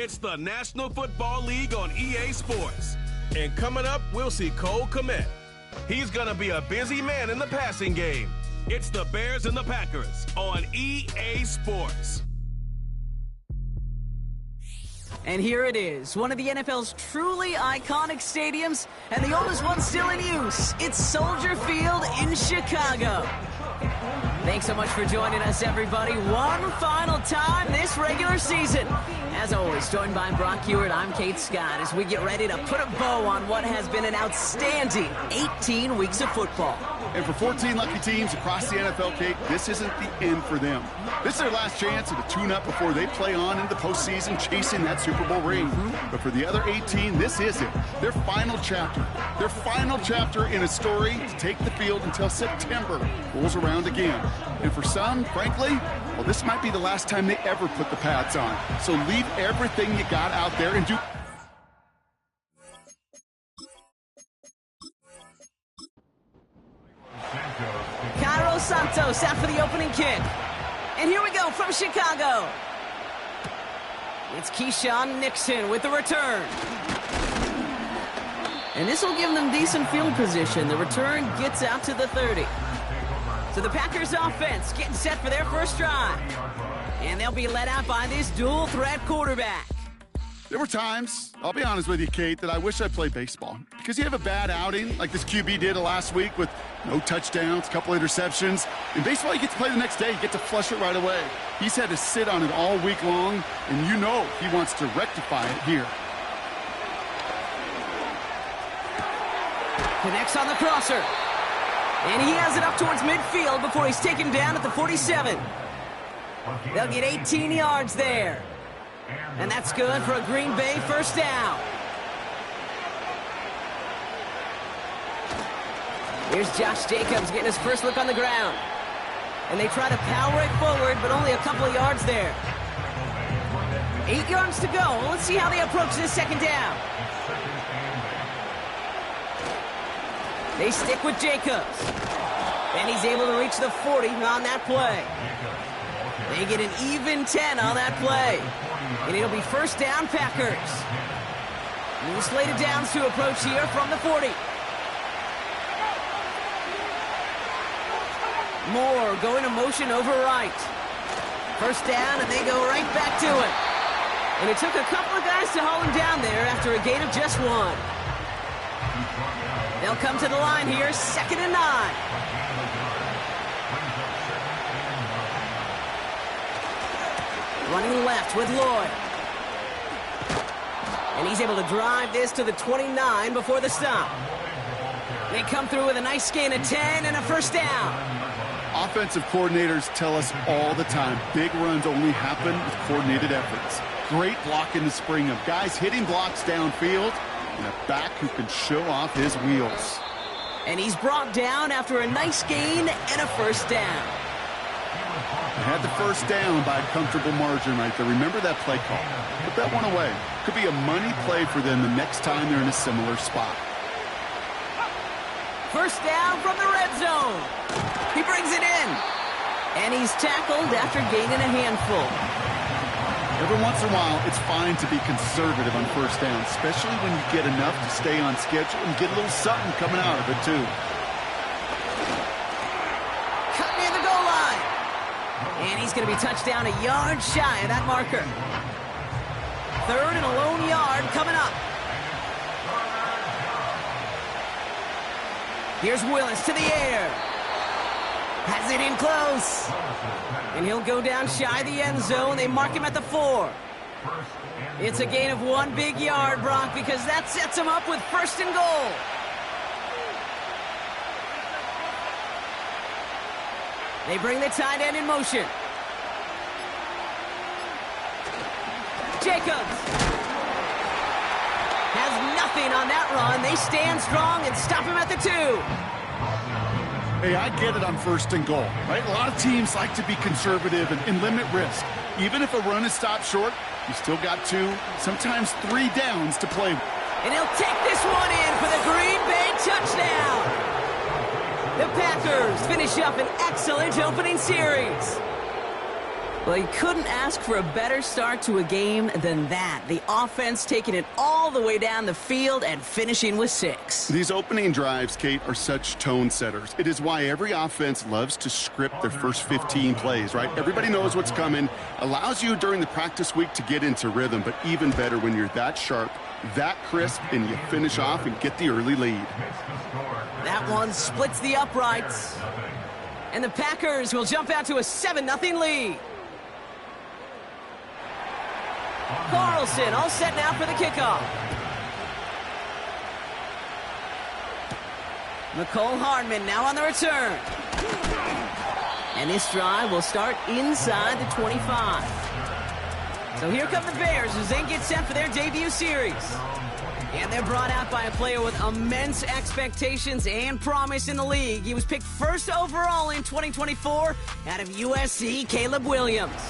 It's the National Football League on EA Sports. And coming up, we'll see Cole Kmet. He's going to be a busy man in the passing game. It's the Bears and the Packers on EA Sports. And here it is, one of the NFL's truly iconic stadiums, and the oldest one still in use. It's Soldier Field in Chicago. Thanks so much for joining us, everybody. One final time this regular season. As always, joined by Brock Hewitt, I'm Kate Scott, as we get ready to put a bow on what has been an outstanding 18 weeks of football. And for 14 lucky teams across the NFL, Kate, this isn't the end for them. This is their last chance at a tune-up before they play on into the postseason chasing that Super Bowl ring. But for the other 18, this is it. Their final chapter. Their final chapter in a story to take the field until September rolls around again. And for some, frankly, well, this might be the last time they ever put the pads on. So leave everything you got out there and do... Cairo Santos out for the opening kick. And here we go from Chicago. It's Keyshawn Nixon with the return. And this will give them decent field position. The return gets out to the 30. So the Packers offense getting set for their first drive. And they'll be led out by this dual-threat quarterback. There were times, I'll be honest with you, Kate, that I wish I played baseball. Because you have a bad outing, like this QB did last week with no touchdowns, a couple interceptions. In baseball, you get to play the next day. You get to flush it right away. He's had to sit on it all week long, and you know he wants to rectify it here. Connects on the crosser. And he has it up towards midfield before he's taken down at the 47. They'll get 18 yards there. And that's good for a Green Bay first down. Here's Josh Jacobs getting his first look on the ground. And they try to power it forward, but only a couple of yards there. 8 yards to go. Let's see how they approach this second down. They stick with Jacobs. And he's able to reach the 40 on that play. They get an even 10 on that play. And it'll be first down, Packers. New slated downs to approach here from the 40. Moore going to motion over right. First down, and they go right back to it. And it took a couple of guys to haul him down there after a gain of just one. They'll come to the line here, 2nd and 9. Running left with Lloyd. And he's able to drive this to the 29 before the stop. They come through with a nice gain of 10 and a first down. Offensive coordinators tell us all the time, big runs only happen with coordinated efforts. Great block in the spring of guys hitting blocks downfield and a back who can show off his wheels. And he's brought down after a nice gain and a first down. They had the first down by a comfortable margin right there. Remember that play call. Put that one away. Could be a money play for them the next time they're in a similar spot. First down from the red zone. He brings it in. And he's tackled after gaining a handful. Every once in a while, it's fine to be conservative on first down, especially when you get enough to stay on schedule and get a little something coming out of it, too. And he's going to be touched down a yard shy of that marker. 3rd and a lone yard coming up. Here's Willis to the air. Has it in close. And he'll go down shy of the end zone. They mark him at the 4. It's a gain of 1 big yard, Brock, because that sets him up with 1st and goal. They bring the tight end in motion. Jacobs has nothing on that run. They stand strong and stop him at the 2. Hey, I get it on 1st and goal, right? A lot of teams like to be conservative and limit risk. Even if a run is stopped short, you still got 2, sometimes 3 downs to play with. And he'll take this one in for the Green Bay touchdown. The Packers finish up an excellent opening series. Well, you couldn't ask for a better start to a game than that. The offense taking it all the way down the field and finishing with 6. These opening drives, Kate, are such tone setters. It is why every offense loves to script their first 15 plays, right? Everybody knows what's coming, allows you during the practice week to get into rhythm, but even better when you're that sharp, that crisp, and you finish off and get the early lead. That one splits the uprights. And the Packers will jump out to a 7-0 lead. Carlson all set now for the kickoff. McCole Hardman now on the return. And this drive will start inside the 25. So here come the Bears as they get set for their debut series. And they're brought out by a player with immense expectations and promise in the league. He was picked first overall in 2024 out of USC, Caleb Williams.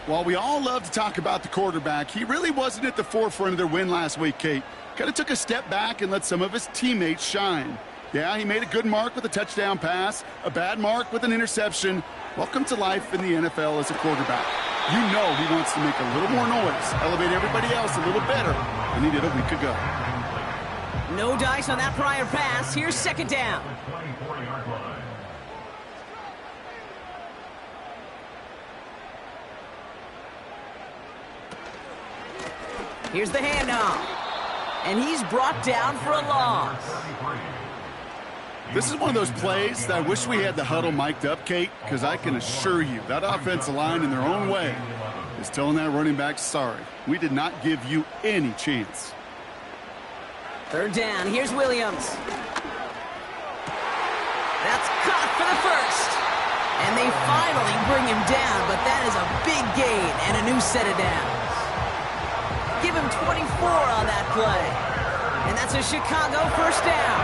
While we all love to talk about the quarterback, he really wasn't at the forefront of their win last week, Kate. Kind of took a step back and let some of his teammates shine. Yeah, he made a good mark with a touchdown pass, a bad mark with an interception. Welcome to life in the NFL as a quarterback. You know he wants to make a little more noise, elevate everybody else a little better than he did a week ago. No dice on that prior pass. Here's second down. Here's the handoff. And he's brought down for a loss. This is one of those plays that I wish we had the huddle mic'd up, Kate, because I can assure you that offensive line in their own way is telling that running back, sorry, we did not give you any chance. Third down. Here's Williams. That's caught for the first. And they finally bring him down, but that is a big gain and a new set of downs. Give him 24 on that play. And that's a Chicago first down.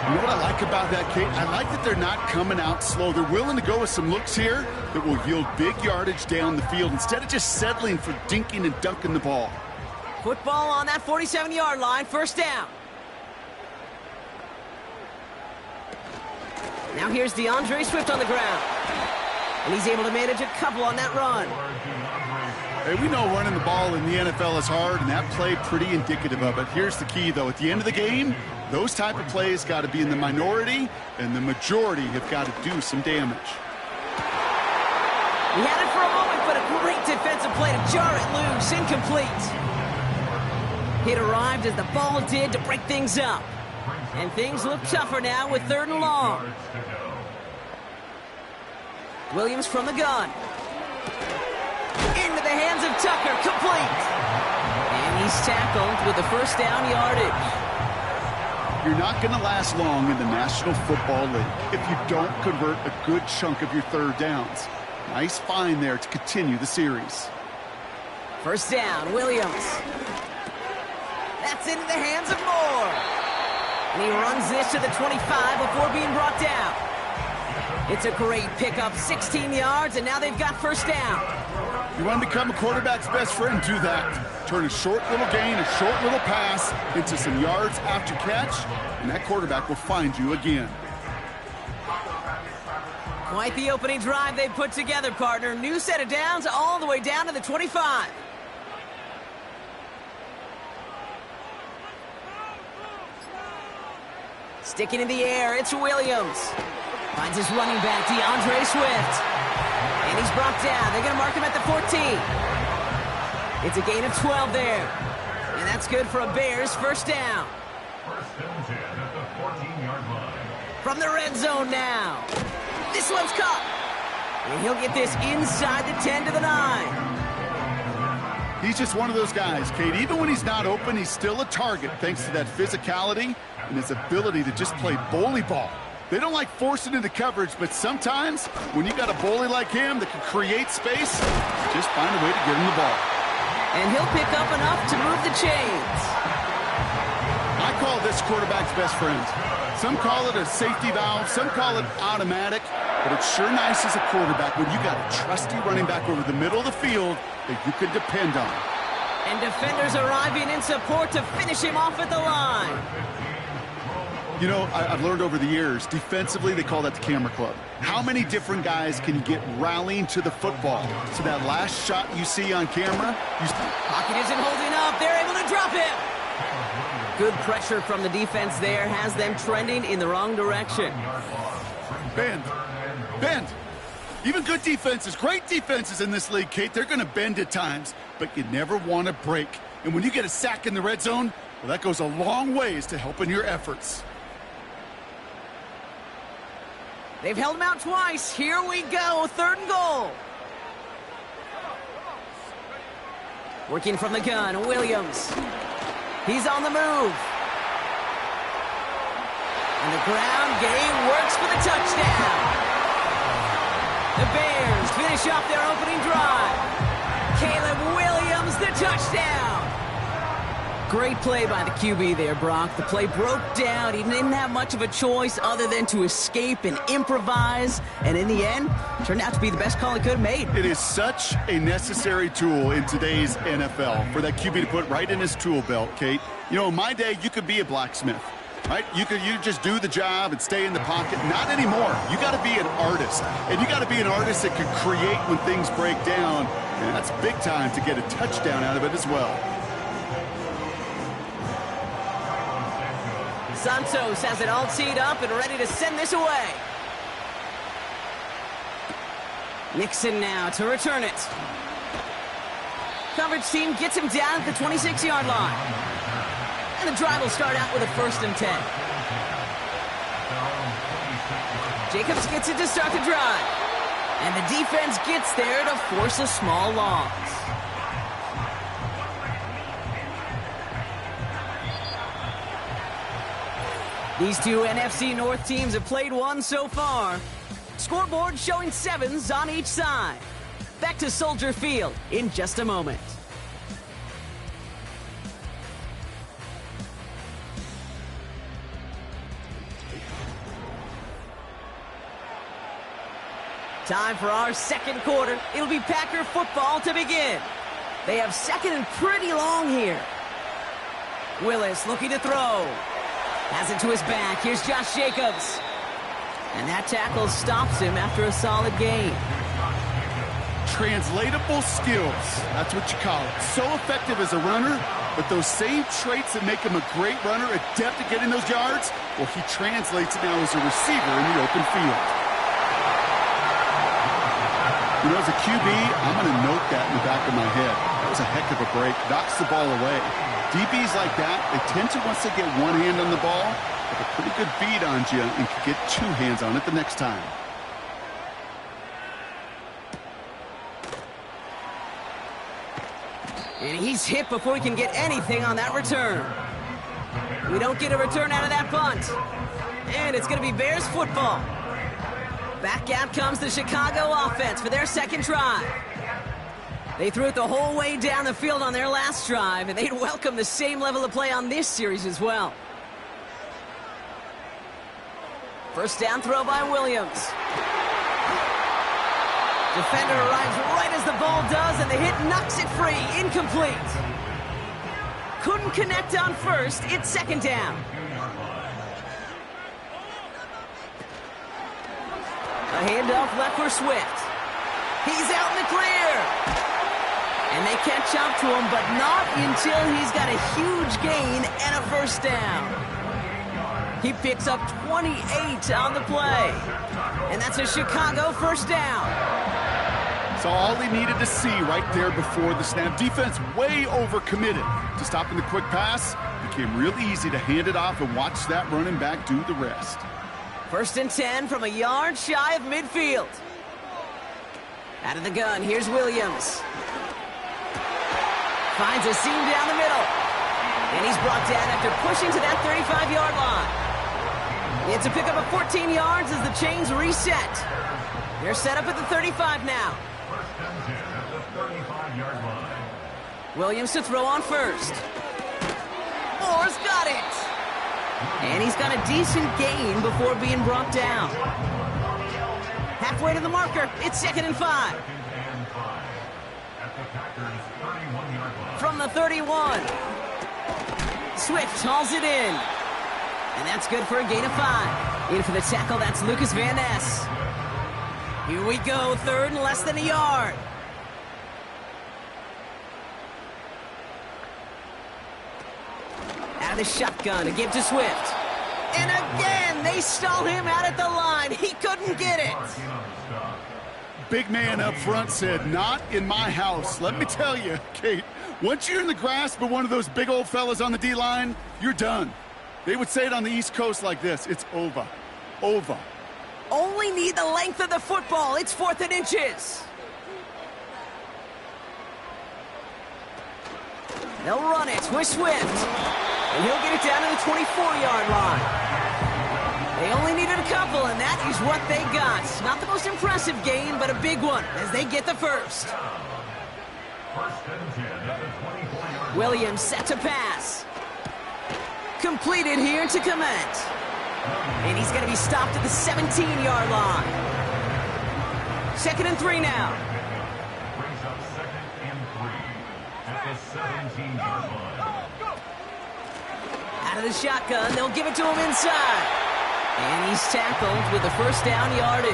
You know what I like about that, Kate? I like that they're not coming out slow. They're willing to go with some looks here that will yield big yardage down the field instead of just settling for dinking and dunking the ball. Football on that 47-yard line, first down. Now here's DeAndre Swift on the ground. And he's able to manage a couple on that run. Hey, we know running the ball in the NFL is hard, and that play pretty indicative of it. Here's the key, though. At the end of the game, those type of plays got to be in the minority, and the majority have got to do some damage. He had it for a moment, but a great defensive play to jar it loose. Incomplete. It arrived as the ball did to break things up. And things look tougher now with 3rd and long. Williams from the gun. Into the hands of Tucker, complete. And he's tackled with the first down yardage. You're not going to last long in the National Football League if you don't convert a good chunk of your 3rd downs. Nice find there to continue the series. First down, Williams. That's into the hands of Moore. And he runs this to the 25 before being brought down. It's a great pickup, 16 yards, and now they've got first down. You want to become a quarterback's best friend? Do that. Turn a short little gain, a short little pass into some yards after catch, and that quarterback will find you again. Quite the opening drive they put together, partner. New set of downs all the way down to the 25. Sticking in the air, it's Williams. Finds his running back, DeAndre Swift. And he's brought down. They're going to mark him at the 14. It's a gain of 12 there. And that's good for a Bears first down. First and 10 at the 14-yard line. From the red zone now. This one's caught. And he'll get this inside the 10 to the 9. He's just one of those guys, Kate. Even when he's not open, he's still a target thanks to that physicality and his ability to just play bully ball. They don't like forcing into coverage, but sometimes when you got a bully like him that can create space, just find a way to get him the ball. And he'll pick up enough to move the chains. I call this quarterback's best friend. Some call it a safety valve, some call it automatic, but it's sure nice as a quarterback when you got a trusty running back over the middle of the field that you can depend on. And defenders arriving in support to finish him off at the line. You know, I've learned over the years, defensively, they call that the camera club. How many different guys can you get rallying to the football? So that last shot you see on camera, Pocket isn't holding up. They're able to drop him. Good pressure from the defense there has them trending in the wrong direction. bend, bend. Even good defenses, great defenses in this league, Kate, they're going to bend at times, but you never want to break. And when you get a sack in the red zone, well, that goes a long ways to helping your efforts. They've held him out twice. Here we go, 3rd and goal. Working from the gun, Williams. He's on the move. And the ground game works for the touchdown. The Bears finish off their opening drive. Caleb Williams, the touchdown. Great play by the QB there, Brock. The play broke down. He didn't have much of a choice other than to escape and improvise. And in the end, turned out to be the best call he could have made. It is such a necessary tool in today's NFL for that QB to put right in his tool belt, Kate. You know, in my day, you could be a blacksmith, right? You just do the job and stay in the pocket. Not anymore. You got to be an artist. And you got to be an artist that can create when things break down. And that's big time to get a touchdown out of it as well. Santos has it all teed up and ready to send this away. Nixon now to return it. Coverage team gets him down at the 26-yard line. And the drive will start out with a 1st and 10. Jacobs gets it to start the drive. And the defense gets there to force a small loss. These two NFC North teams have played one so far. Scoreboard showing 7s on each side. Back to Soldier Field in just a moment. Time for our 2nd quarter. It'll be Packer football to begin. They have 2nd and pretty long here. Willis looking to throw. Has it to his back. Here's Josh Jacobs. And that tackle stops him after a solid gain. Translatable skills. That's what you call it. So effective as a runner, but those same traits that make him a great runner, adept at getting those yards, well, he translates it now as a receiver in the open field. You know, as a QB, I'm going to note that in the back of my head. That was a heck of a break. Knocks the ball away. DBs like that, they tend to, once they get one hand on the ball, have a pretty good beat on you and can get 2 hands on it the next time. And he's hit before he can get anything on that return. We don't get a return out of that punt. And it's going to be Bears football. Back out comes the Chicago offense for their 2nd drive. They threw it the whole way down the field on their last drive, and they'd welcome the same level of play on this series as well. 1st down throw by Williams. Defender arrives right as the ball does, and the hit knocks it free. Incomplete. Couldn't connect on 1st. It's 2nd down. A handoff left for Swift. He's out in the clear. And they catch up to him, but not until he's got a huge gain and a 1st down. He picks up 28 on the play. And that's a Chicago 1st down. So all he needed to see right there before the snap. Defense way overcommitted to stopping the quick pass. Became real easy to hand it off and watch that running back do the rest. 1st and 10 from a yard shy of midfield. Out of the gun, here's Williams. Finds a seam down the middle. And he's brought down after pushing to that 35-yard line. It's a pickup of 14 yards as the chains reset. They're set up at the 35 now. Williams to throw on 1st. Moore's got it. And he's got a decent gain before being brought down. Halfway to the marker, it's 2nd and 5. From the 31. Swift hauls it in. And that's good for a gain of 5. In for the tackle, that's Lucas Van Ness. Here we go, third and less than a yard. Out of the shotgun to give to Swift. And again, they stall him out at the line. He couldn't get it. Big man up front said, not in my house. Let me tell you, Kate, once you're in the grasp of one of those big old fellas on the D-line, you're done. They would say it on the East Coast like this: it's over. Over. Only need the length of the football. It's 4th and inches. They'll run it with Swift. And he'll get it down to the 24-yard line. They only needed a couple, and that is what they got. Not the most impressive gain, but a big one as they get the first. Williams set to pass. Completed here to Komet. And he's going to be stopped at the 17-yard line. 2nd and 3 now. Brings up 2nd and 3 at the 17-yard line. Out of the shotgun, they'll give it to him inside. And he's tackled with the first down yardage.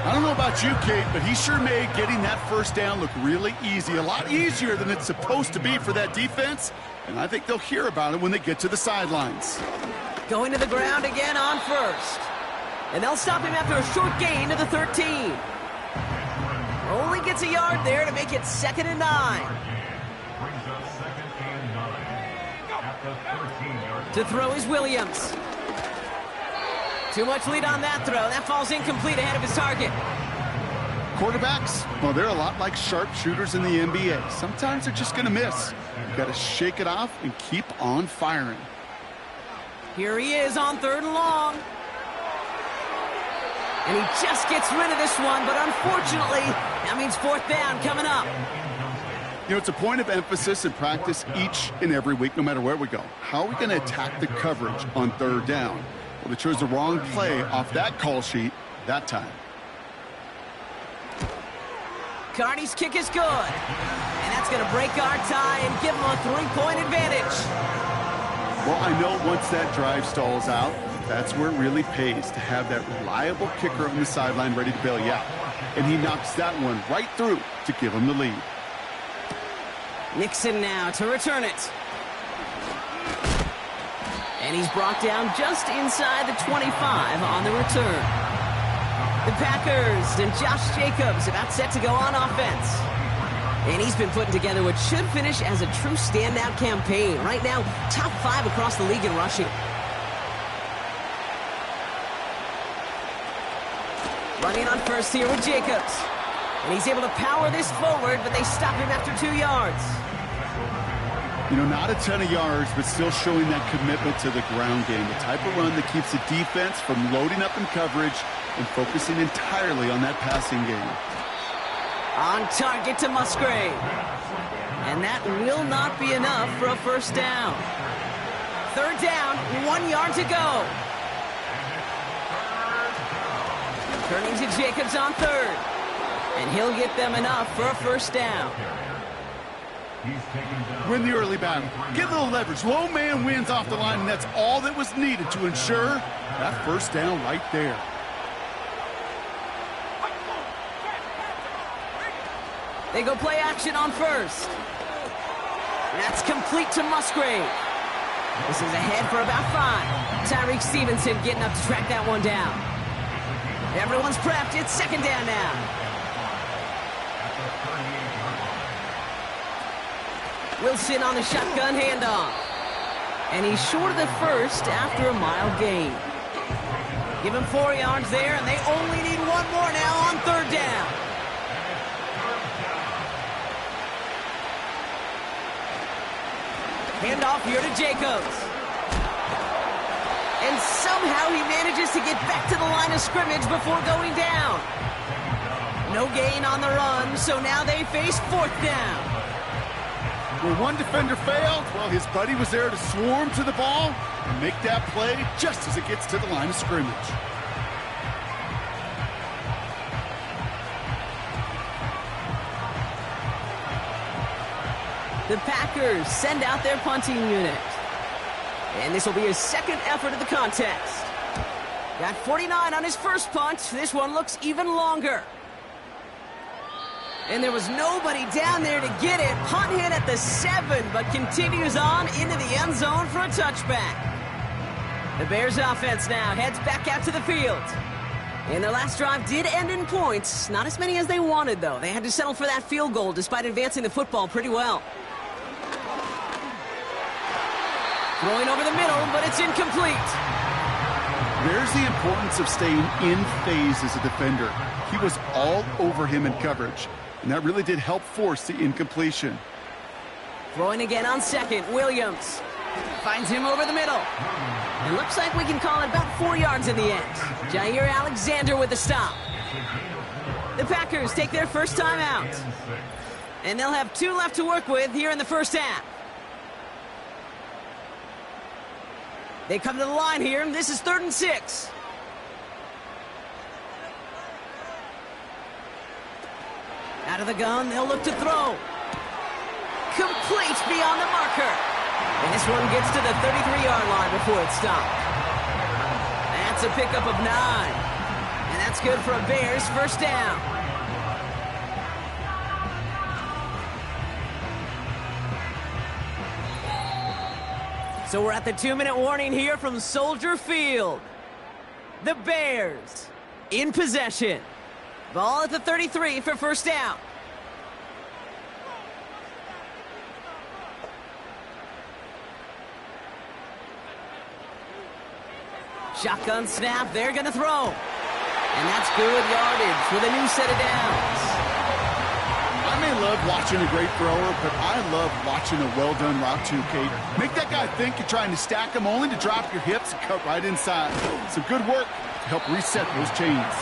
I don't know about you, Kate, but he sure made getting that first down look really easy. A lot easier than it's supposed to be for that defense. And I think they'll hear about it when they get to the sidelines. Going to the ground again on first. And they'll stop him after a short gain to the 13. Only gets a yard there to make it 2nd and 9. Brings up 2nd and 9 at the 13-yard. To throw is Williams. Too much lead on that throw. That falls incomplete ahead of his target. Quarterbacks, well, they're a lot like sharpshooters in the NBA. Sometimes they're just going to miss. You've got to shake it off and keep on firing. Here he is on 3rd and long. And he just gets rid of this one, but unfortunately, that means 4th down coming up. You know, it's a point of emphasis in practice each and every week, no matter where we go. How are we going to attack the coverage on 3rd down? Well, they chose the wrong play off that call sheet that time. Carney's kick is good. And that's going to break our tie and give him a 3-point advantage. Well, I know once that drive stalls out, that's where it really pays to have that reliable kicker on the sideline ready to bail you out. And he knocks that one right through to give him the lead. Nixon now to return it. And he's brought down just inside the 25 on the return. The Packers and Josh Jacobs about set to go on offense. And he's been putting together what should finish as a true standout campaign. Right now, top 5 across the league in rushing. Running on first here with Jacobs. And he's able to power this forward, but they stop him after 2 yards. You know, not a ton of yards, but still showing that commitment to the ground game. The type of run that keeps the defense from loading up in coverage and focusing entirely on that passing game. On target to Musgrave. And that will not be enough for a first down. 3rd down, 1 yard to go. Turning to Jacobs on 3rd. And he'll get them enough for a first down. Win the early battle. Get a little leverage. Low man wins off the line, and that's all that was needed to ensure that first down right there. They go play action on first. That's complete to Musgrave. This is ahead for about 5. Tyreek Stevenson getting up to track that one down. Everyone's prepped. It's 2nd down now. Wilson on the shotgun handoff. And he's short of the first after a mile gain. Give him 4 yards there, and they only need 1 more now on 3rd down. Handoff here to Jacobs. And somehow he manages to get back to the line of scrimmage before going down. No gain on the run, so now they face 4th down. Where one defender failed, well, his buddy was there to swarm to the ball and make that play just as it gets to the line of scrimmage. The Packers send out their punting unit. And this will be his second effort of the contest. Got 49 on his first punt. This one looks even longer. And there was nobody down there to get it. Punt hit at the 7, but continues on into the end zone for a touchback. The Bears offense now heads back out to the field. And their last drive did end in points. Not as many as they wanted, though. They had to settle for that field goal despite advancing the football pretty well. Throwing over the middle, but it's incomplete. There's the importance of staying in phase as a defender. He was all over him in coverage, and that really did help force the incompletion. Throwing again on second, Williams finds him over the middle. It looks like we can call it about 4 yards in the end. Jair Alexander with the stop. The Packers take their first time out. And they'll have 2 left to work with here in the first half. They come to the line here, and this is 3rd and 6. Out of the gun, they'll look to throw. Complete beyond the marker. And this one gets to the 33-yard line before it's stopped. That's a pickup of 9. And that's good for a Bears first down. So we're at the 2-minute warning here from Soldier Field. The Bears in possession. Ball at the 33 for first down. Shotgun snap, they're going to throw. And that's good yardage with a new set of downs. I may love watching a great thrower, but I love watching a well-done route too, Kate. Make that guy think you're trying to stack him only to drop your hips and cut right inside. Some good work to help reset those chains.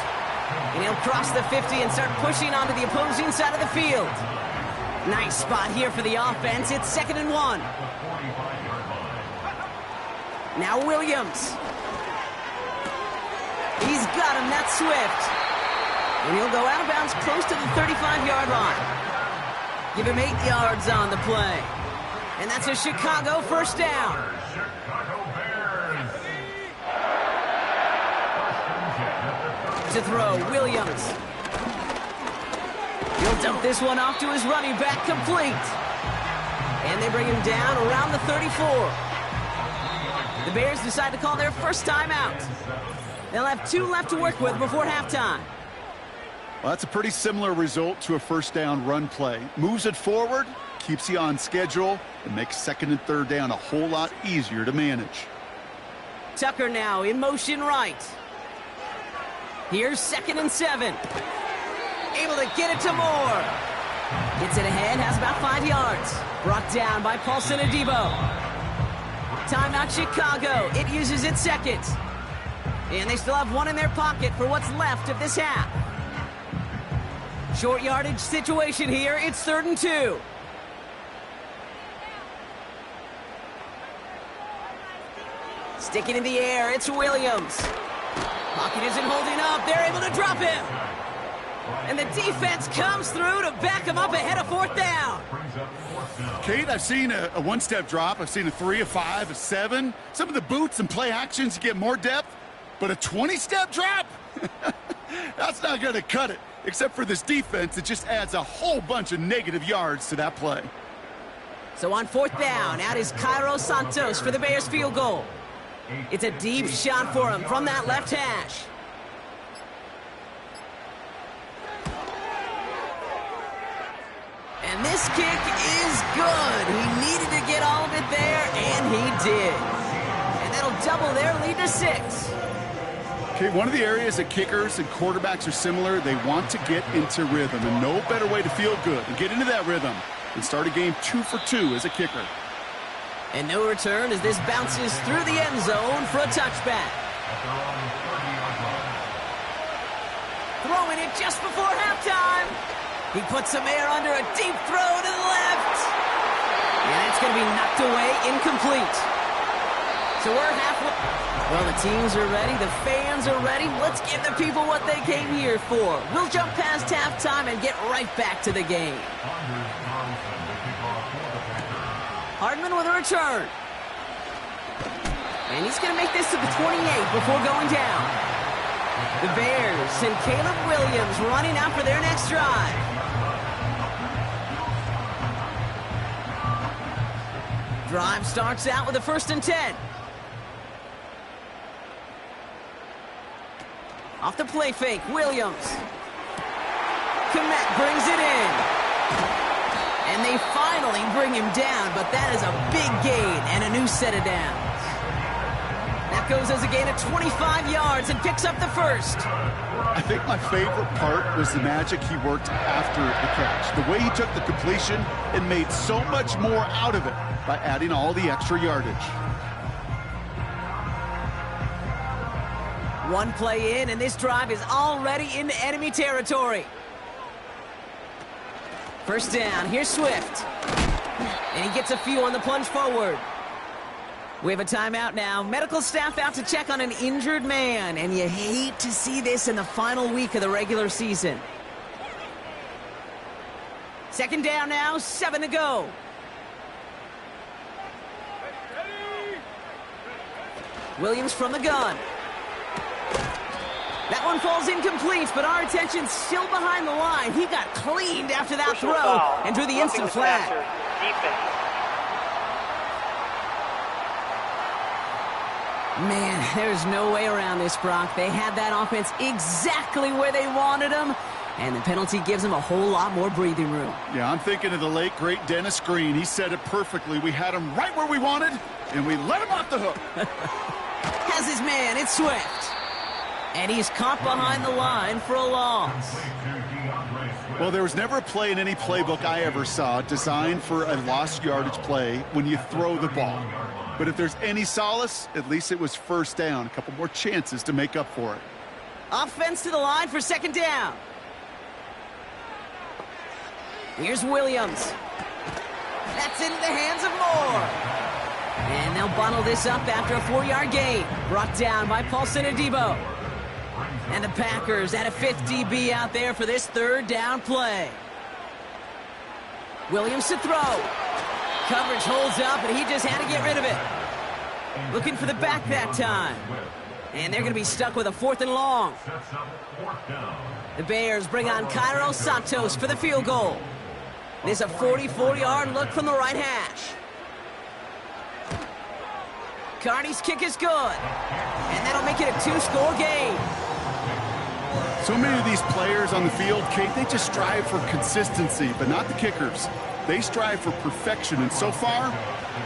And he'll cross the 50 and start pushing onto the opposing side of the field. Nice spot here for the offense. It's 2nd and 1. Now Williams. He's got him. That's Swift. And he'll go out of bounds close to the 35-yard line. Give him 8 yards on the play. And that's a Chicago first down. To throw, Williams. He'll dump this one off to his running back, complete. And they bring him down around the 34. The Bears decide to call their first time out. They'll have 2 left to work with before halftime. Well, that's a pretty similar result to a first down run play. Moves it forward, keeps you on schedule, and makes 2nd and 3rd down a whole lot easier to manage. Tucker now in motion right. Here's 2nd and 7. Able to get it to Moore. Gets it ahead, has about 5 yards. Brought down by Paulson Adebo. Timeout Chicago. It uses its 2nd. And they still have 1 in their pocket for what's left of this half. Short yardage situation here. It's 3rd and 2. Sticking in the air, it's Williams. Pocket isn't holding up. They're able to drop him. And the defense comes through to back him up ahead of 4th down. Kate, I've seen a 1-step drop. I've seen a 3, a 5, a 7. Some of the boots and play actions, you get more depth. But a 20-step drop? That's not going to cut it. Except for this defense, it just adds a whole bunch of negative yards to that play. So on 4th down, out is Cairo Santos for the Bears field goal. It's a deep shot for him from that left hash. And this kick is good. He needed to get all of it there, and he did. And that'll double their lead to 6. Okay, one of the areas that kickers and quarterbacks are similar, they want to get into rhythm, and no better way to feel good and get into that rhythm than start a game 2 for 2 as a kicker. And no return as this bounces through the end zone for a touchback. Throwing it just before halftime. He puts some air under a deep throw to the left. And it's going to be knocked away, incomplete. So we're halfway. Well, the teams are ready. The fans are ready. Let's give the people what they came here for. We'll jump past halftime and get right back to the game. Hardman with a return. And he's going to make this to the 28 before going down. The Bears and Caleb Williams running out for their next drive. Drive starts out with a 1st and 10. Off the play fake, Williams. Komet brings it in. And they finally bring him down, but that is a big gain and a new set of downs. That goes as a gain of 25 yards and picks up the 1st. I think my favorite part was the magic he worked after the catch. The way he took the completion and made so much more out of it by adding all the extra yardage. One play in, and this drive is already into enemy territory. 1st down, here's Swift. And he gets a few on the plunge forward. We have a timeout now. Medical staff out to check on an injured man, and you hate to see this in the final week of the regular season. 2nd down now, 7 to go. Williams from the gun. That one falls incomplete, but our attention's still behind the line. He got cleaned after that throw and drew the instant flag. Man, there's no way around this, Brock. They had that offense exactly where they wanted them, and the penalty gives them a whole lot more breathing room. Yeah, I'm thinking of the late, great Dennis Green. He said it perfectly. We had him right where we wanted, and we let him off the hook. Has his man, it's Swift. And he's caught behind the line for a loss. Well, there was never a play in any playbook I ever saw designed for a lost yardage play when you throw the ball. But if there's any solace, at least it was 1st down. A couple more chances to make up for it. Offense to the line for 2nd down. Here's Williams. That's into the hands of Moore. And they'll bundle this up after a 4-yard gain. Brought down by Paulson Adebo. And the Packers at a 5th DB out there for this 3rd down play. Williams to throw. Coverage holds up, and he just had to get rid of it. Looking for the back that time. And they're going to be stuck with a 4th and long. The Bears bring on Cairo Santos for the field goal. There's a 44-yard look from the right hash. Carney's kick is good. And that'll make it a 2-score game. So many of these players on the field, Kate, they just strive for consistency, but not the kickers. They strive for perfection, and so far,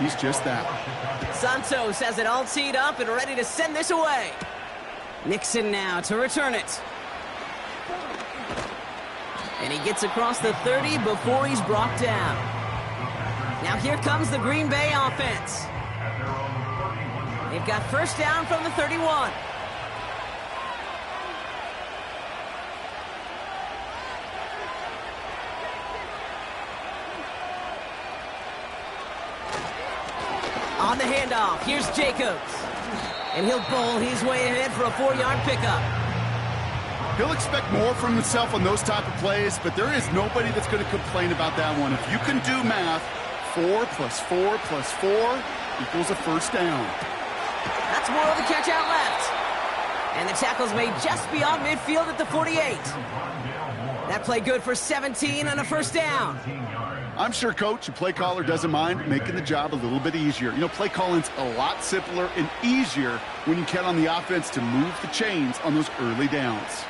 he's just that. Santos has it all teed up and ready to send this away. Nixon now to return it. And he gets across the 30 before he's brought down. Now here comes the Green Bay offense. They've got 1st down from the 31. On the handoff, here's Jacobs. And he'll bowl his way ahead for a 4-yard pickup. He'll expect more from himself on those type of plays, but there is nobody that's going to complain about that one. If you can do math, 4 plus 4 plus 4 equals a 1st down. That's more of the catch out left. And the tackle's made just beyond midfield at the 48. That play good for 17 on a 1st down. I'm sure coach and play caller doesn't mind making the job a little bit easier. You know, play calling's a lot simpler and easier when you count on the offense to move the chains on those early downs.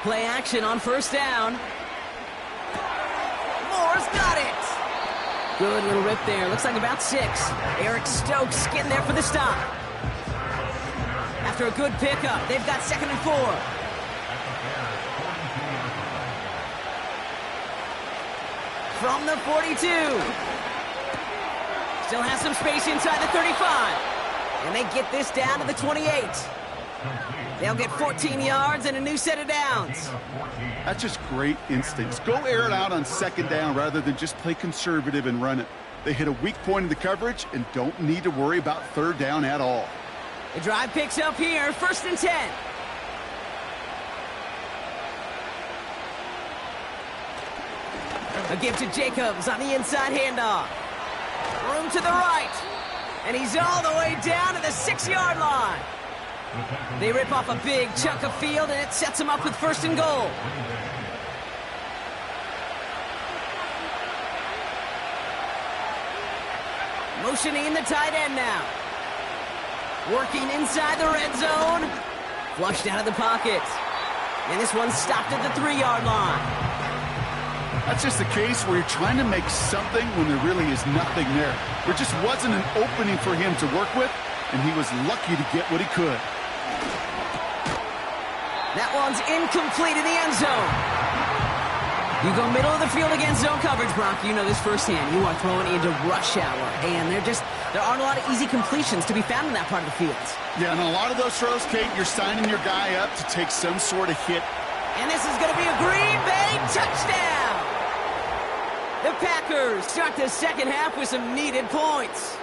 Play action on 1st down. Moore's got it. Good little rip there. Looks like about 6. Eric Stokes getting there for the stop. After a good pickup, they've got 2nd and 4. From the 42. Still has some space inside the 35. And they get this down to the 28. They'll get 14 yards and a new set of downs. That's just great instincts. Go air it out on 2nd down rather than just play conservative and run it. They hit a weak point in the coverage and don't need to worry about 3rd down at all. The drive picks up here, 1st and 10. A give to Jacobs on the inside handoff. Room to the right. And he's all the way down to the 6-yard line. They rip off a big chunk of field, and it sets him up with 1st and goal. Motioning the tight end now. Working inside the red zone. Flushed out of the pocket. And this one's stopped at the 3-yard line. That's just a case where you're trying to make something when there really is nothing there. There just wasn't an opening for him to work with, and he was lucky to get what he could. That one's incomplete in the end zone. You go middle of the field against zone coverage, Brock. You know this firsthand. You are throwing into rush hour, and there aren't a lot of easy completions to be found in that part of the field. Yeah, and a lot of those throws, Kate, you're signing your guy up to take some sort of hit. And this is going to be a Green Bay touchdown. The Packers start the second half with some needed points.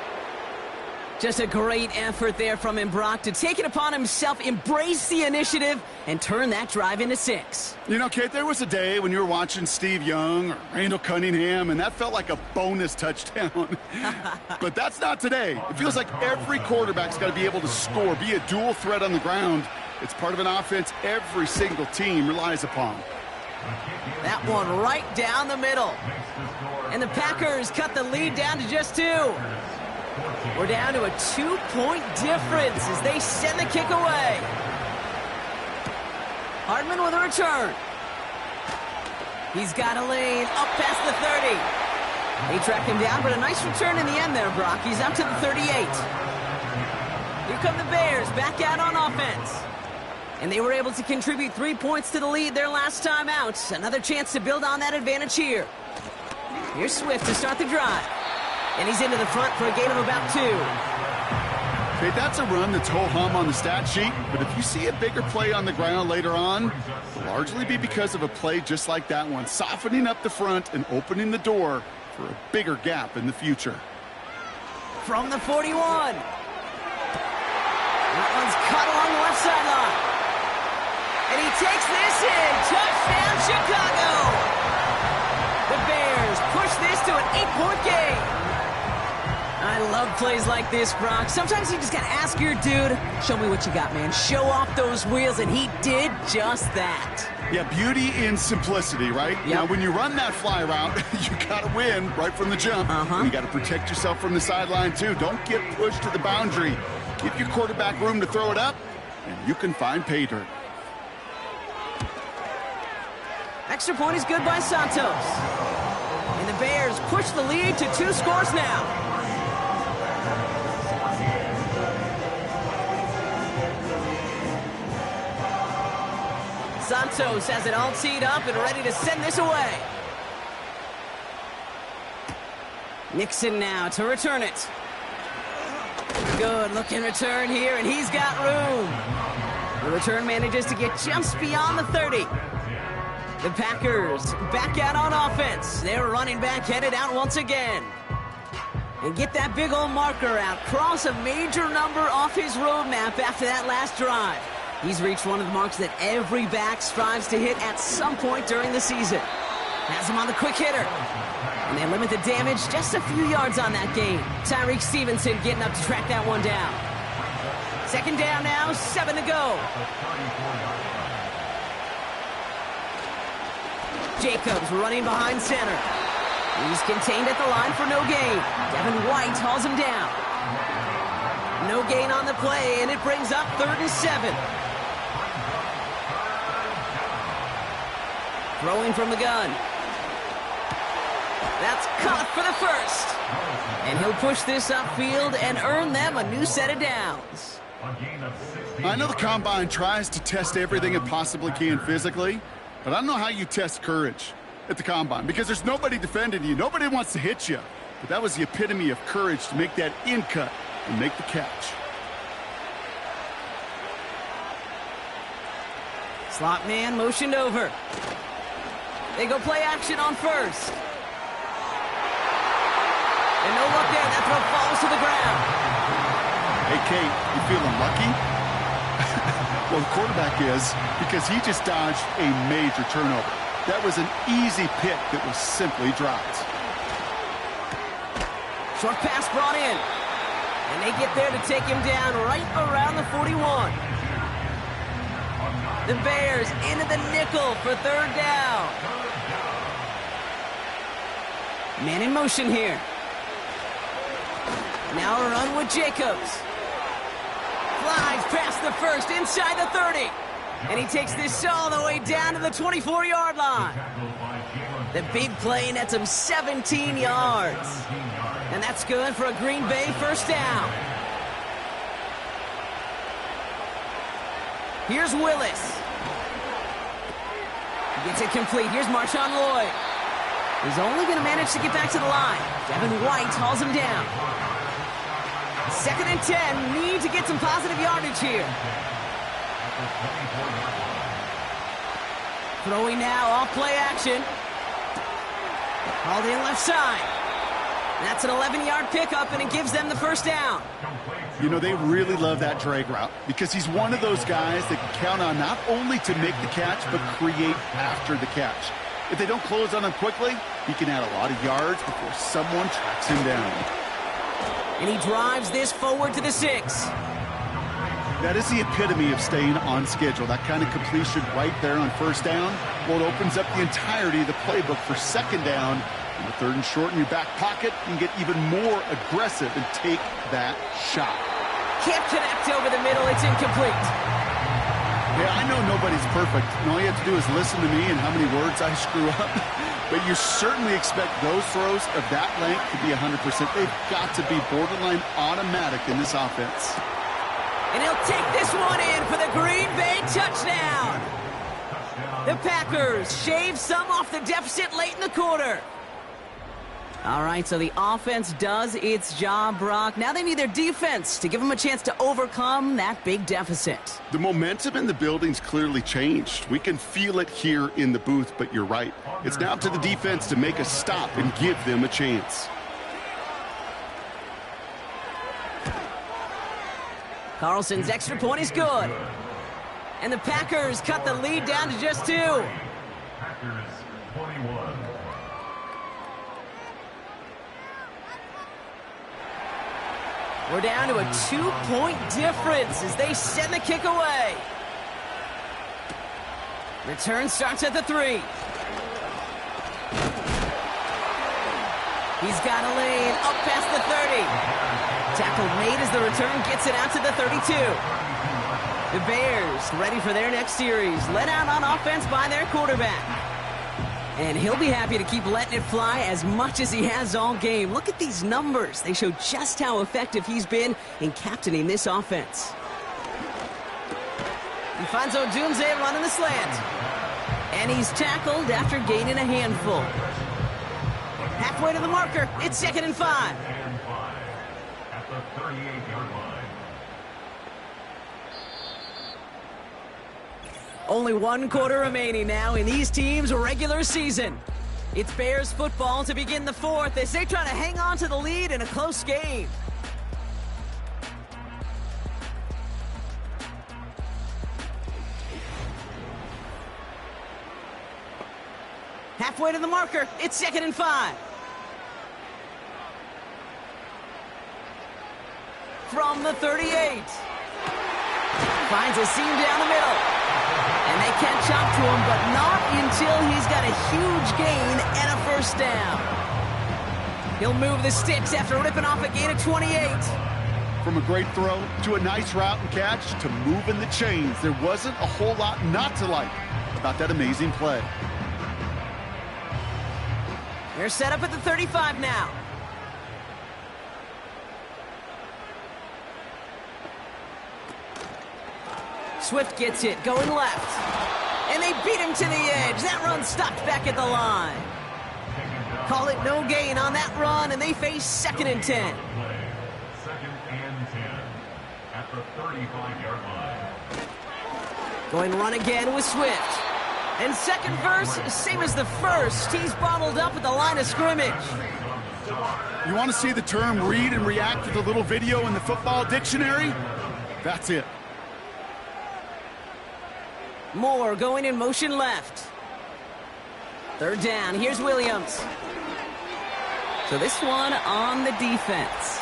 Just a great effort there from him, Brock, to take it upon himself, embrace the initiative, and turn that drive into 6. You know, Kate, there was a day when you were watching Steve Young or Randall Cunningham, and that felt like a bonus touchdown. But that's not today. It feels like every quarterback's got to be able to score, be a dual threat on the ground. It's part of an offense every single team relies upon. That one right down the middle. And the Packers cut the lead down to just 2. We're down to a 2-point difference as they send the kick away. Hardman with a return. He's got a lane up past the 30. They track him down, but a nice return in the end there, Brock. He's up to the 38. Here come the Bears back out on offense. And they were able to contribute 3 points to the lead their last time out. Another chance to build on that advantage here. Here's Swift to start the drive. And he's into the front for a gain of about 2. Okay, that's a run that's ho-hum on the stat sheet, but if you see a bigger play on the ground later on, it'll largely be because of a play just like that one, softening up the front and opening the door for a bigger gap in the future. From the 41. That one's cut along the left sideline. And he takes this in. Touchdown, Chicago! The Bears push this to an 8-point game. I love plays like this, Brock. Sometimes you just got to ask your dude, show me what you got, man. Show off those wheels, and he did just that. Yeah, beauty in simplicity, right? Yep. Now, when you run that fly route, you got to win right from the jump. You got to protect yourself from the sideline, too. Don't get pushed to the boundary. Give your quarterback room to throw it up, and you can find pay dirt. Extra point is good by Santos. And the Bears push the lead to 2 scores now. Santos has it all teed up and ready to send this away. Nixon now to return it. Good looking return here, and he's got room. The return manages to get just beyond the 30. The Packers back out on offense. Their running back headed out once again. And get that big old marker out. Cross a major number off his roadmap after that last drive. He's reached one of the marks that every back strives to hit at some point during the season. Has him on the quick hitter. And they limit the damage just a few yards on that game. Tyreek Stevenson getting up to track that one down. 2nd down now, 7 to go. Jacobs running behind center. He's contained at the line for no gain. Devin White hauls him down. No gain on the play, and it brings up 3rd and 7. Throwing from the gun. That's caught for the first. And he'll push this upfield and earn them a new set of downs. I know the Combine tries to test everything it possibly can physically, but I don't know how you test courage at the Combine because there's nobody defending you. Nobody wants to hit you. But that was the epitome of courage to make that in cut and make the catch. Slot man motioned over. They go play action on first. And no look there. That throw falls to the ground. Hey, Kate, you feeling lucky? Well, the quarterback is, because he just dodged a major turnover. That was an easy pick that was simply dropped. Short pass brought in. And they get there to take him down right around the 41. The Bears into the nickel for third down. Man in motion here. Now a run with Jacobs. Flies past the first, inside the 30. And he takes this all the way down to the 24-yard line. The big play nets him 17 yards. And that's good for a Green Bay first down. Here's Willis. He gets it complete. Here's Marshawn Lloyd. He's only going to manage to get back to the line. Devin White hauls him down. 2nd and 10. Need to get some positive yardage here. Throwing now off play action. Hauled in left side. That's an 11-yard pickup, and it gives them the first down. You know, they really love that drag route because he's one of those guys that can count on not only to make the catch, but create after the catch. If they don't close on him quickly, he can add a lot of yards before someone tracks him down. And he drives this forward to the 6. That is the epitome of staying on schedule. That kind of completion right there on first down. Well, it opens up the entirety of the playbook for second down. And the 3rd and short in your back pocket, you can get even more aggressive and take that shot. Can't connect over the middle. It's incomplete. Yeah, I know nobody's perfect. And all you have to do is listen to me and how many words I screw up. But you certainly expect those throws of that length to be 100%. They've got to be borderline automatic in this offense. And he'll take this one in for the Green Bay touchdown. The Packers shave some off the deficit late in the quarter. All right, so the offense does its job, Brock. Now they need their defense to give them a chance to overcome that big deficit. The momentum in the building's clearly changed. We can feel it here in the booth, but you're right. It's now up to the defense to make a stop and give them a chance. Carlson's extra point is good. And the Packers cut the lead down to just 2. Packers 21. We're down to a 2-point difference as they send the kick away. Return starts at the 3. He's got a lane up past the 30. Tackle made as the return gets it out to the 32. The Bears ready for their next series. Let out on offense by their quarterback. And he'll be happy to keep letting it fly as much as he has all game. Look at these numbers. They show just how effective he's been in captaining this offense. He finds Odunze running the slant. And he's tackled after gaining a handful. Halfway to the marker. It's 2nd and 5. At the 38-yard line. Only 1 quarter remaining now in these teams' regular season. It's Bears football to begin the 4th as they try to hang on to the lead in a close game. Halfway to the marker. It's 2nd and 5. From the 38. Finds a seam down the middle. And they catch up to him, but not until he's got a huge gain and a first down. He'll move the sticks after ripping off a gain of 28. From a great throw to a nice route and catch to moving the chains, there wasn't a whole lot not to like about that amazing play. They're set up at the 35 now. Swift gets it, going left. And they beat him to the edge. That run stopped back at the line. Call it no gain on that run, and they face 2nd and 10. 2nd and 10 at the 35-yard line. Going run again with Swift. And second verse, same as the first. He's bottled up at the line of scrimmage. You want to see the term read and react with a little video in the football dictionary? That's it. Moore going in motion left. 3rd down. Here's Williams. So this one on the defense.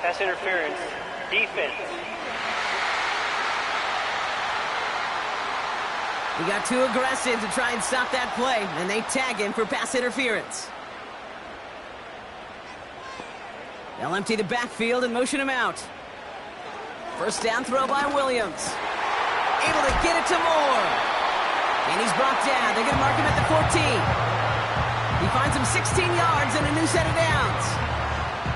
Pass interference. Defense. He got too aggressive to try and stop that play, and they tag him for pass interference. They'll empty the backfield and motion him out. First down throw by Williams. Able to get it to Moore. And he's brought down. They're going to mark him at the 14. He finds him 16 yards and a new set of downs.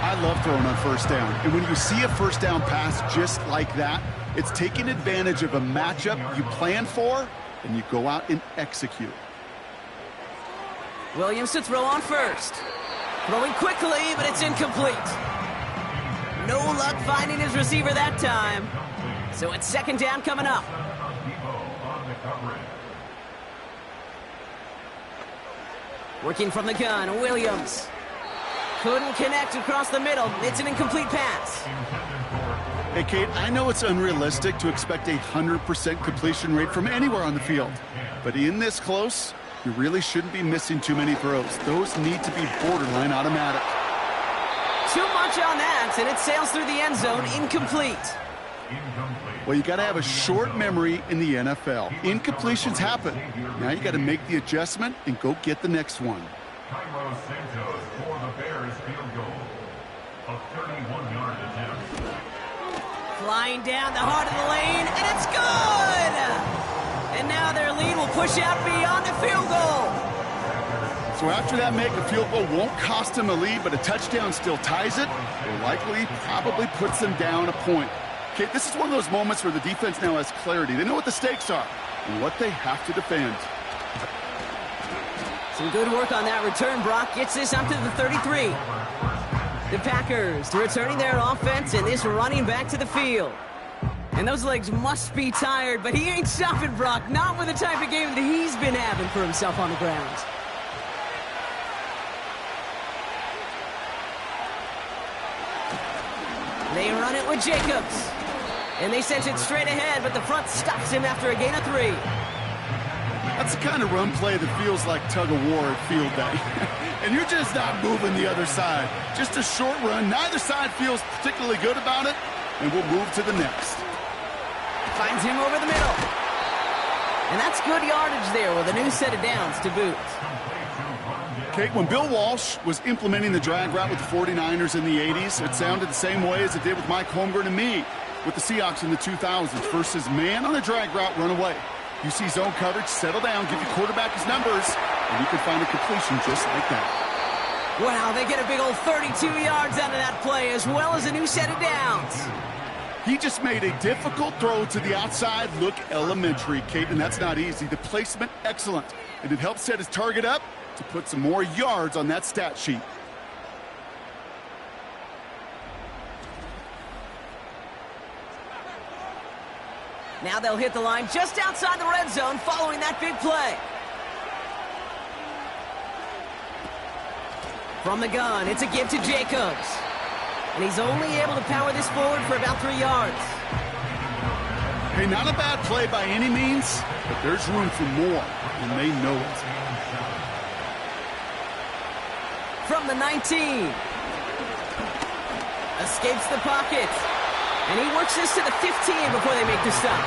I love throwing on first down. And when you see a first down pass just like that, it's taking advantage of a matchup you plan for, and you go out and execute. Williams to throw on first. Throwing quickly, but it's incomplete. No luck finding his receiver that time. So it's second down coming up. Working from the gun, Williams. Couldn't connect across the middle. It's an incomplete pass. Hey, Kate, I know it's unrealistic to expect a 100% completion rate from anywhere on the field. But in this close, you really shouldn't be missing too many throws. Those need to be borderline automatic. Too much on that, and it sails through the end zone, incomplete. Well, you got to have a short memory in the NFL. Incompletions happen. Now you got to make the adjustment and go get the next one. Cairo Santos for the Bears field goal. A 31-yard attempt. Flying down the heart of the lane, and it's good! And now their lead will push out beyond the field goal. So after that make, a field goal won't cost them a lead, but a touchdown still ties it, or likely probably puts them down a point. Okay, this is one of those moments where the defense now has clarity. They know what the stakes are and what they have to defend. Some good work on that return. Brock gets this up to the 33. The Packers returning their offense and this running back to the field. And those legs must be tired, but he ain't stopping Brock, not with the type of game that he's been having for himself on the ground. They run it with Jacobs. And they sent it straight ahead, but the front stops him after a gain of 3. That's the kind of run play that feels like tug-of-war at field day. And you're just not moving the other side. Just a short run. Neither side feels particularly good about it, and we'll move to the next. Finds him over the middle. And that's good yardage there with a new set of downs to boot. Kate, when Bill Walsh was implementing the drag route with the 49ers in the 80s, it sounded the same way as it did with Mike Holmgren and me with the Seahawks in the 2000s. Versus man on a drag route, run away. You see zone coverage, settle down, give your quarterback his numbers, and you can find a completion just like that. Wow, they get a big old 32 yards out of that play, as well as a new set of downs. He just made a difficult throw to the outside look elementary, Kate, and that's not easy. The placement, excellent. And it helped set his target up to put some more yards on that stat sheet. Now they'll hit the line just outside the red zone following that big play. From the gun, it's a give to Jacobs. And he's only able to power this forward for about 3 yards. Hey, not a bad play by any means, but there's room for more, and they know it. From the 19. Escapes the pocket. And he works this to the 15 before they make the stop.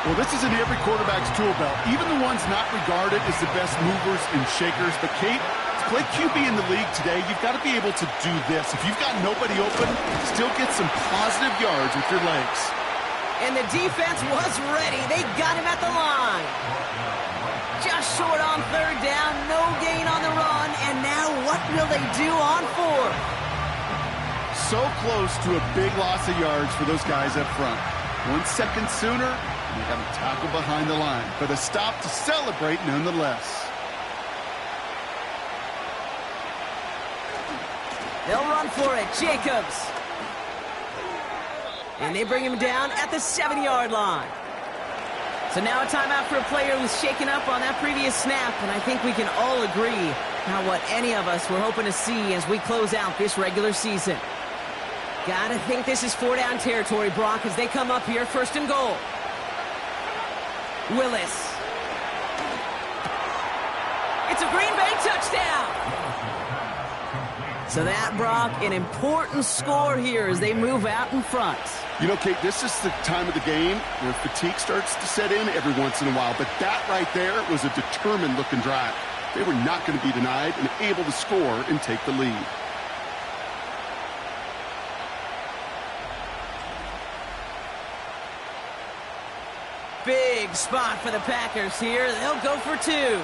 Well, this is in every quarterback's tool belt, even the ones not regarded as the best movers and shakers. But, Kate, to play QB in the league today, you've got to be able to do this. If you've got nobody open, still get some positive yards with your legs. And the defense was ready. They got him at the line. Just short on third down, no gain on the run, and now what will they do on fourth? So close to a big loss of yards for those guys up front. 1 second sooner, and they got a tackle behind the line. But a stop to celebrate nonetheless. They'll run for it. Jacobs. And they bring him down at the 7-yard line. So now a timeout for a player who's shaken up on that previous snap, and I think we can all agree not what any of us were hoping to see as we close out this regular season. Gotta think this is 4-down territory, Brock, as they come up here, 1st and goal. Willis. It's a Green Bay touchdown. So that, Brock, an important score here as they move out in front. You know, Kate, this is the time of the game where fatigue starts to set in every once in a while. But that right there was a determined-looking drive. They were not going to be denied and able to score and take the lead. Big spot for the Packers here. They'll go for two.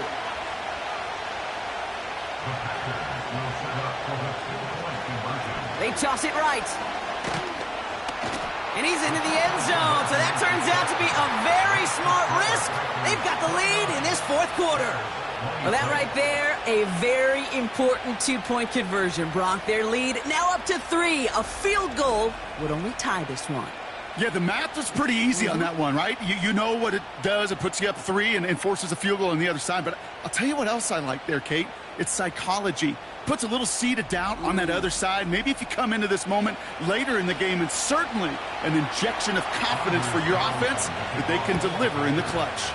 They toss it right. And he's into the end zone. So that turns out to be a very smart risk. They've got the lead in this fourth quarter. Well, that right there, a very important two-point conversion, Brock. Their lead now up to 3. A field goal would only tie this one. Yeah, the math was pretty easy on that one, right? You know what it does. It puts you up 3 and forces a field goal on the other side. But I'll tell you what else I like there, Kate. It's psychology. Puts a little seed of doubt on that other side. Maybe if you come into this moment later in the game, and certainly an injection of confidence for your offense that they can deliver in the clutch.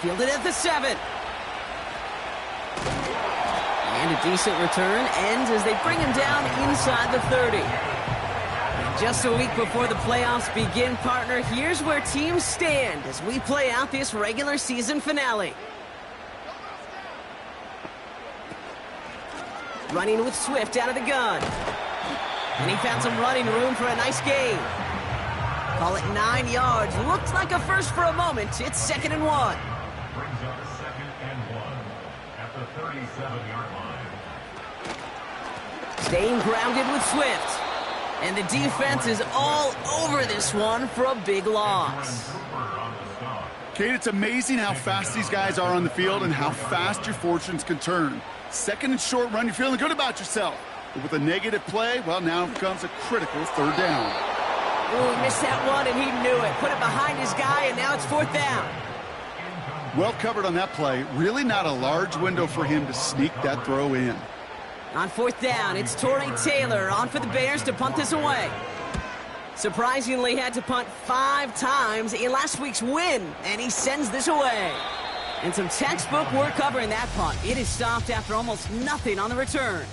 Fielded at the 7. And a decent return ends as they bring him down inside the 30. Just a week before the playoffs begin, partner, here's where teams stand as we play out this regular season finale. Running with Swift out of the gun. And he found some running room for a nice gain. Call it 9 yards. Looked like a first for a moment. It's 2nd and 1. Brings up 2nd and 1 at the 37-yard line. Staying grounded with Swift. And the defense is all over this one for a big loss. Kate, it's amazing how fast these guys are on the field and how fast your fortunes can turn. 2nd and short run, you're feeling good about yourself. But with a negative play, well, now comes a critical 3rd down. Ooh, he missed that one, and he knew it. Put it behind his guy, and now it's 4th down. Well covered on that play. Really not a large window for him to sneak that throw in. On 4th down, it's Torrey Taylor on for the Bears to punt this away. Surprisingly had to punt 5 times in last week's win, and he sends this away. And some textbook work covering that punt. It is stopped after almost nothing on the return.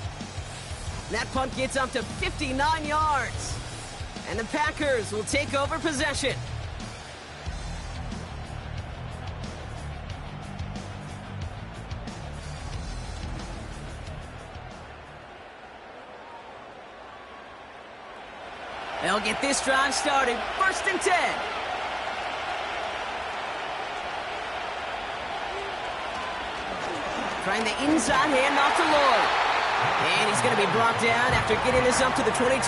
That punt gets up to 59 yards. And the Packers will take over possession. They'll get this drive started. 1st and 10. Trying the inside handoff to Lloyd. And he's going to be brought down after getting this up to the 22.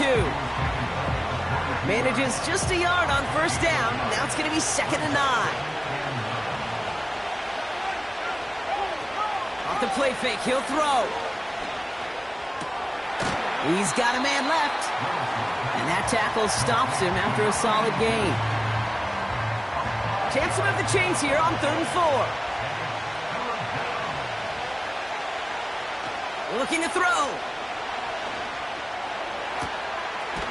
Manages just a yard on 1st down. Now it's going to be 2nd and 9. Off the play fake, he'll throw. He's got a man left. And that tackle stops him after a solid gain. Chance to move the chains here on 3rd and 4. Looking to throw.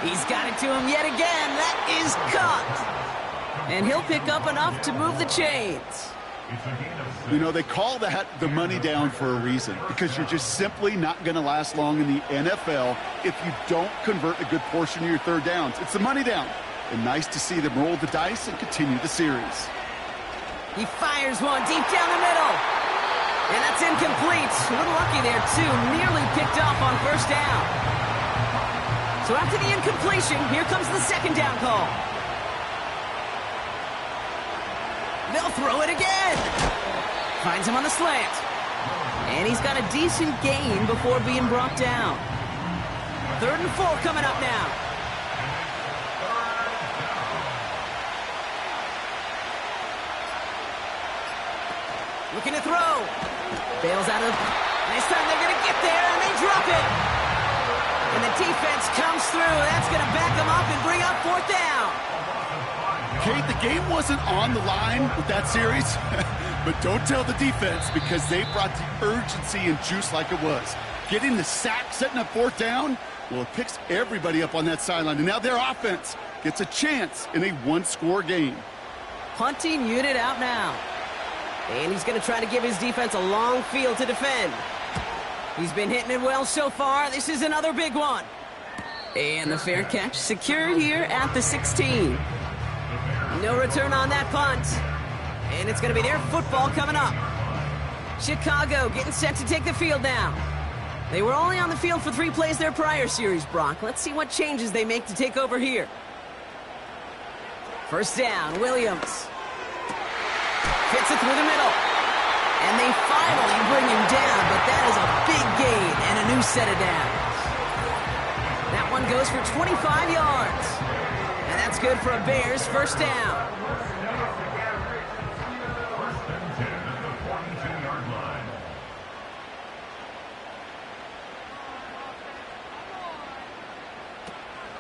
He's got it to him yet again. That is caught. And he'll pick up enough to move the chains. You know, they call that the money down for a reason, because you're just simply not going to last long in the NFL if you don't convert a good portion of your 3rd downs. It's the money down. And nice to see them roll the dice and continue the series. He fires one deep down the middle. And that's incomplete. A little lucky there, too. Nearly picked off on 1st down. So after the incompletion, here comes the 2nd down call. They'll throw it again. Finds him on the slant. And he's got a decent gain before being brought down. 3rd and 4 coming up now. Looking to throw. Bails out of... This time they're going to get there, and they drop it. And the defense comes through. That's going to back them up and bring up 4th down. Kate, the game wasn't on the line with that series, but don't tell the defense, because they brought the urgency and juice like it was. Getting the sack, setting up 4th down, well, it picks everybody up on that sideline. And now their offense gets a chance in a 1-score game. Punting unit out now. And he's going to try to give his defense a long field to defend. He's been hitting it well so far. This is another big one. And the fair catch secured here at the 16. No return on that punt. And it's going to be their football coming up. Chicago getting set to take the field now. They were only on the field for 3 plays their prior series, Brock. Let's see what changes they make to take over here. First down, Williams. Fits it through the middle. And they finally bring him down, but that is a big gain and a new set of downs. That one goes for 25 yards. And that's good for a Bears first down.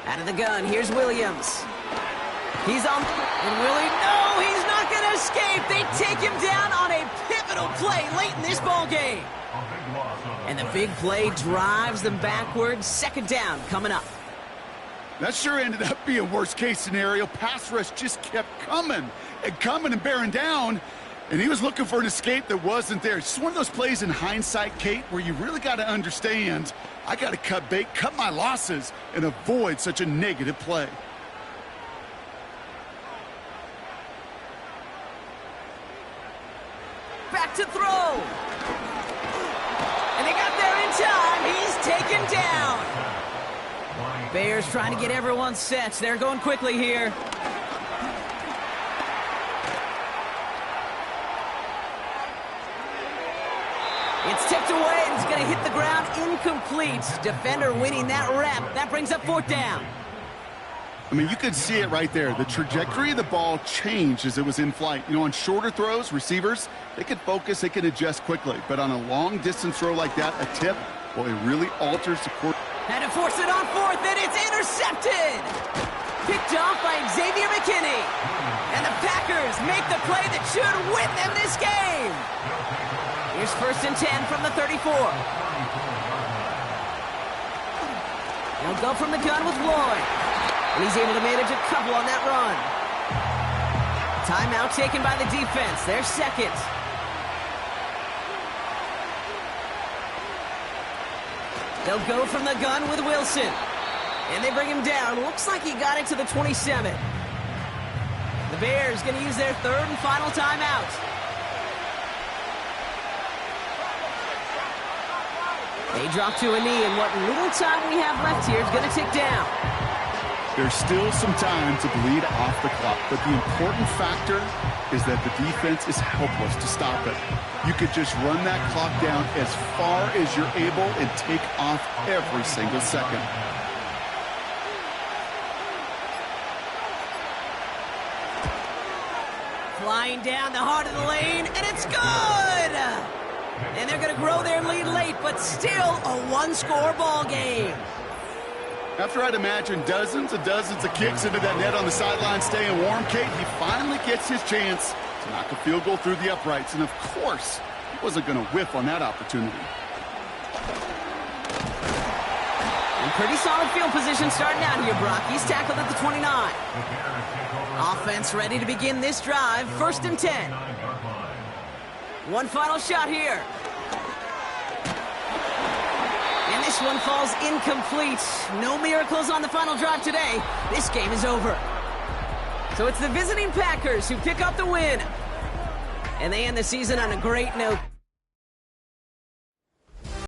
Out of the gun, here's Williams. He's on, and Willie, no, he's not going to escape. They take him down on a pivotal play late in this ball game. And the big play drives them backwards. Second down coming up. That sure ended up being worst-case scenario. Pass rush just kept coming and bearing down, and he was looking for an escape that wasn't there. It's just one of those plays in hindsight, Kate, where you really got to understand, I got to cut bait, cut my losses, and avoid such a negative play. Back to throw. And they got there in time. He's taken down. Bears trying to get everyone set. They're going quickly here. It's tipped away, and it's going to hit the ground incomplete. Defender winning that rep. That brings up fourth down. I mean, you could see it right there. The trajectory of the ball changed as it was in flight. You know, on shorter throws, receivers, they can focus, they can adjust quickly. But on a long-distance throw like that, a tip, well, it really alters the course. Had to force it on fourth, and it's intercepted. Picked off by Xavier McKinney. And the Packers make the play that should win them this game. Here's first and 10 from the 34. They'll go from the gun with Lloyd. And he's able to manage a couple on that run. Timeout taken by the defense. Their second. They'll go from the gun with Wilson. And they bring him down. Looks like he got it to the 27. The Bears going to use their third and final timeout. They drop to a knee, and what little time we have left here is going to tick down. There's still some time to bleed off the clock, but the important factor is that the defense is helpless to stop it. You could just run that clock down as far as you're able and take off every single second. Flying down the heart of the lane, and it's good! And they're going to grow their lead late, but still a one-score ball game. After I'd imagine dozens and dozens of kicks into that net on the sideline staying warm, Kate, he finally gets his chance to knock a field goal through the uprights. And of course, he wasn't going to whiff on that opportunity. And pretty solid field position starting out here, Brock. He's tackled at the 29. Offense ready to begin this drive. First and 10. One final shot here. And this one falls incomplete. No miracles on the final drive today. This game is over. So it's the visiting Packers who pick up the win. And they end the season on a great note.